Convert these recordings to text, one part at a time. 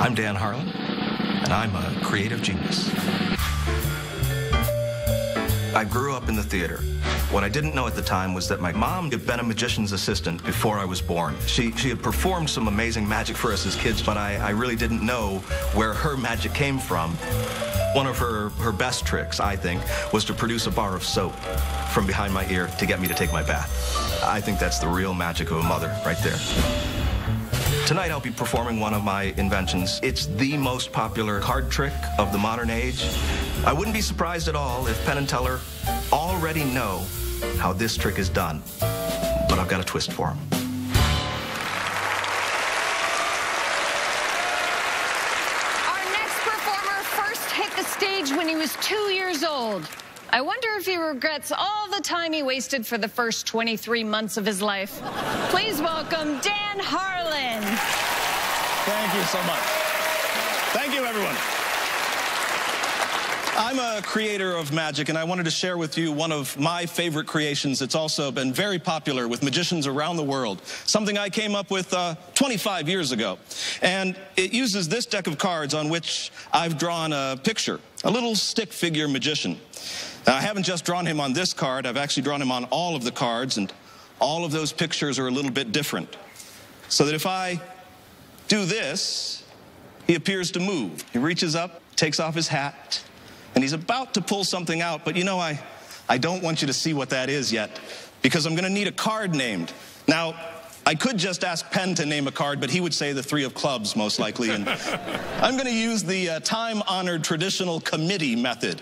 I'm Dan Harlan, and I'm a creative genius. I grew up in the theater. What I didn't know at the time was that my mom had been a magician's assistant before I was born. She had performed some amazing magic for us as kids, but I really didn't know where her magic came from. One of her best tricks, I think, was to produce a bar of soap from behind my ear to get me to take my bath. I think that's the real magic of a mother right there. Tonight I'll be performing one of my inventions. It's the most popular card trick of the modern age. I wouldn't be surprised at all if Penn and Teller already know how this trick is done, but I've got a twist for them. Our next performer first hit the stage when he was 2 years old. I wonder if he regrets all the time he wasted for the first 23 months of his life. Please welcome Dan Harlan. Thank you so much. Thank you, everyone. I'm a creator of magic, and I wanted to share with you one of my favorite creations that's also been very popular with magicians around the world, something I came up with 25 years ago. And it uses this deck of cards on which I've drawn a picture, a little stick figure magician. Now, I haven't just drawn him on this card, I've actually drawn him on all of the cards, and all of those pictures are a little bit different. So that if I do this, he appears to move. He reaches up, takes off his hat, and he's about to pull something out, but you know, I don't want you to see what that is yet, because I'm gonna need a card named. Now, I could just ask Penn to name a card, but he would say the 3 of clubs, most likely, and I'm gonna use the time-honored traditional committee method.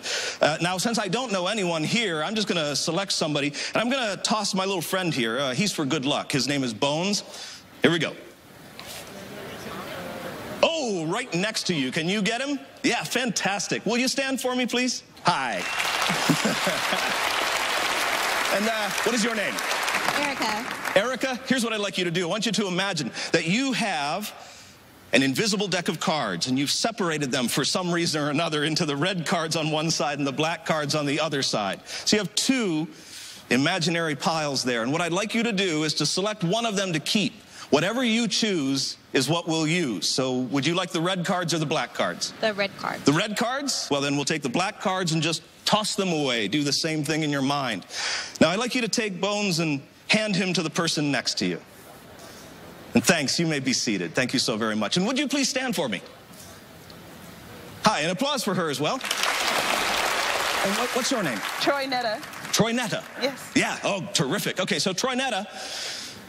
Now, since I don't know anyone here, I'm just gonna select somebody, and I'm gonna toss my little friend here. He's for good luck. His name is Bones. Here we go. Oh, right next to you. Can you get him? Yeah, fantastic. Will you stand for me, please? Hi. And what is your name? Erica. Erica, here's what I'd like you to do. I want you to imagine that you have an invisible deck of cards, and you've separated them for some reason or another into the red cards on one side and the black cards on the other side. So you have 2 imaginary piles there, and what I'd like you to do is to select one of them to keep. Whatever you choose is what we'll use. So would you like the red cards or the black cards? The red cards. The red cards? Well, then we'll take the black cards and just toss them away. Do the same thing in your mind. Now, I'd like you to take Bones and hand him to the person next to you. And thanks, you may be seated. Thank you so very much. And would you please stand for me? Hi, and applause for her as well. And what's your name? Troy Netta. Troy Netta? Yes. Yeah, oh, terrific. Okay, so Troy Netta,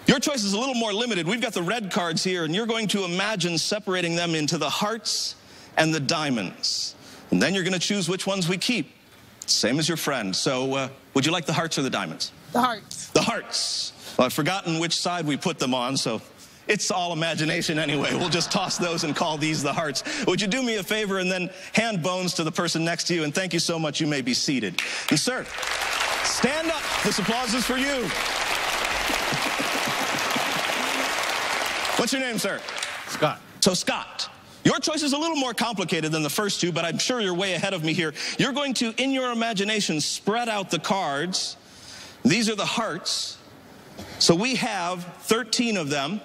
your choice is a little more limited. We've got the red cards here, and you're going to imagine separating them into the hearts and the diamonds. And then you're going to choose which ones we keep. Same as your friend. So would you like the hearts or the diamonds? The hearts. The hearts. Well, I've forgotten which side we put them on, so it's all imagination anyway. We'll just toss those and call these the hearts. Would you do me a favor and then hand Bones to the person next to you? And thank you so much. You may be seated. And sir, stand up. This applause is for you. What's your name, sir? Scott. So Scott, your choice is a little more complicated than the first 2, but I'm sure you're way ahead of me here. You're going to, in your imagination, spread out the cards. These are the hearts. So we have 13 of them,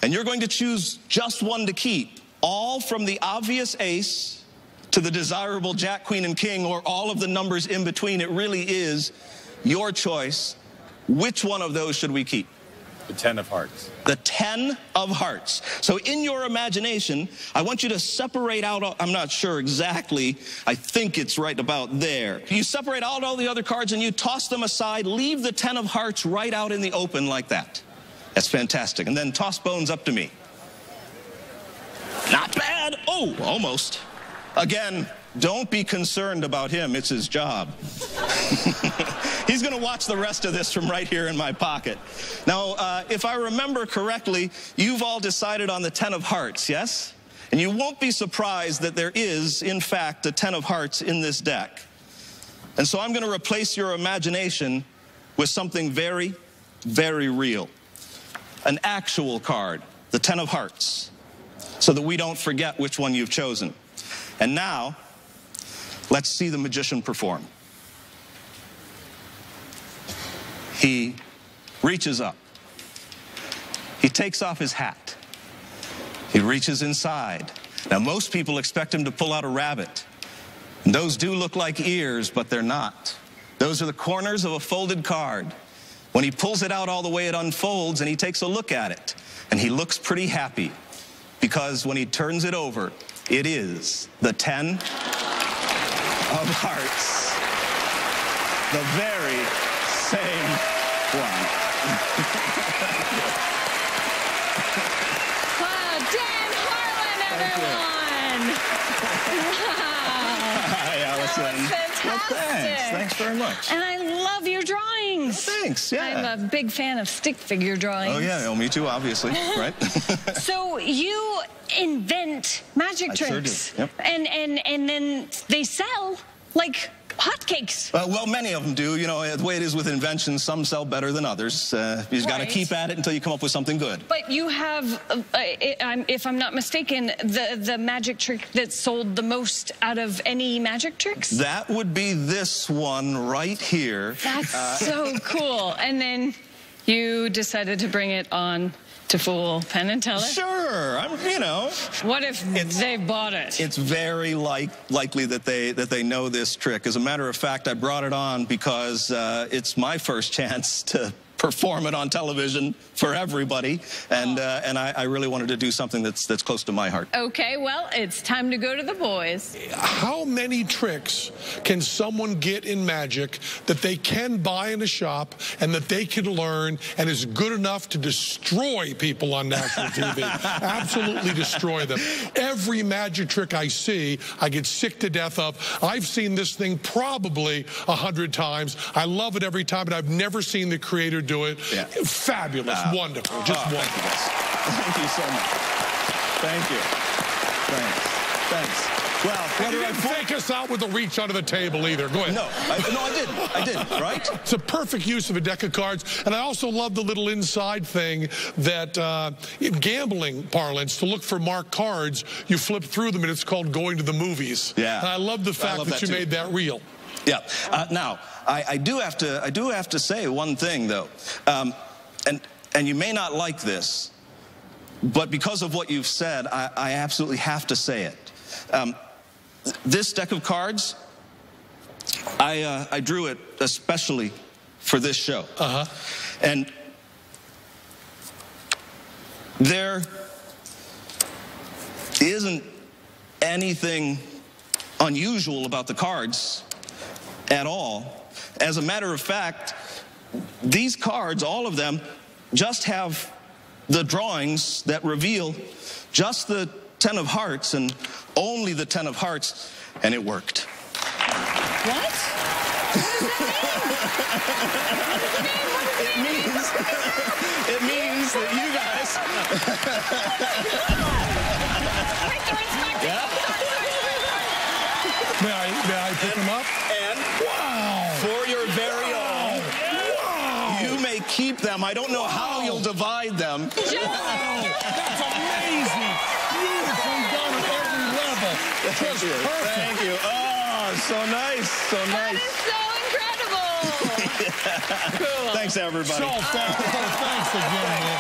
and you're going to choose just one to keep, all from the obvious ace to the desirable jack, queen, and king, or all of the numbers in between. It really is your choice. Which one of those should we keep? The 10 of hearts. The 10 of hearts. So in your imagination, I want you to separate out, I'm not sure exactly, I think it's right about there. You separate out all the other cards and you toss them aside, leave the 10 of hearts right out in the open like that. That's fantastic. And then toss Bones up to me. Not bad. Oh, almost. Again, don't be concerned about him. It's his job. He's going to watch the rest of this from right here in my pocket. Now, if I remember correctly, you've all decided on the 10 of hearts, yes? And you won't be surprised that there is, in fact, a 10 of hearts in this deck. And so I'm going to replace your imagination with something very, very real. An actual card, the 10 of hearts, so that we don't forget which one you've chosen. And now, let's see the magician perform. He reaches up. He takes off his hat. He reaches inside. Now, most people expect him to pull out a rabbit. And those do look like ears, but they're not. Those are the corners of a folded card. When he pulls it out all the way, it unfolds, and he takes a look at it. And he looks pretty happy, because when he turns it over, it is the 10 of hearts. The very same one. Wow, Dan Harlan, everyone! Wow. Hi, Allison. That was fantastic. Well, thanks. Thanks very much. And I love your drawings. Thanks, yeah. I'm a big fan of stick figure drawings. Oh, yeah, me too, obviously, right? So you invent magic tricks. Sure do. Yep. And then they sell like hotcakes. Well, many of them do. You know, the way it is with inventions, some sell better than others. You just got to keep at it until you come up with something good. But you have, if I'm not mistaken, the magic trick that sold the most out of any magic tricks? That would be this one right here. That's so cool. And then you decided to bring it on to fool Penn and Teller? Sure, you know. What if they bought it? It's very likely that they know this trick. As a matter of fact, I brought it on because it's my first chance to perform it on television for everybody, and I really wanted to do something that's close to my heart. Okay, well, it's time to go to the boys. How many tricks can someone get in magic that they can buy in a shop and that they can learn and is good enough to destroy people on national TV? Absolutely destroy them. Every magic trick I see, I get sick to death of. I've seen this thing probably 100 times. I love it every time, but I've never seen the creator do it. Yeah. Fabulous, wonderful, just wonderful. Thank you so much. Thank you. Thanks. Well, you didn't fake us out with the reach under the table either. Go ahead. No, I didn't, right? It's a perfect use of a deck of cards. And I also love the little inside thing that in gambling parlance, to look for marked cards, you flip through them and it's called going to the movies. Yeah. And I love the fact that you made that real. Yeah. Now, I do have to say one thing though, and you may not like this, but because of what you've said, I absolutely have to say it. This deck of cards, I drew it especially for this show. And there isn't anything unusual about the cards at all. As a matter of fact, these cards, all of them, just have the drawings that reveal just the 10 of hearts and only the 10 of hearts, and it worked. What? It means that you guys... May I pick them up? And for your very own, you may keep them. I don't know how you'll divide them. That's amazing. Beautifully done at every level. Just perfect. Thank you. Oh, so nice. So nice. That is so incredible. Cool. Thanks, everybody. So fast. Thanks again, man.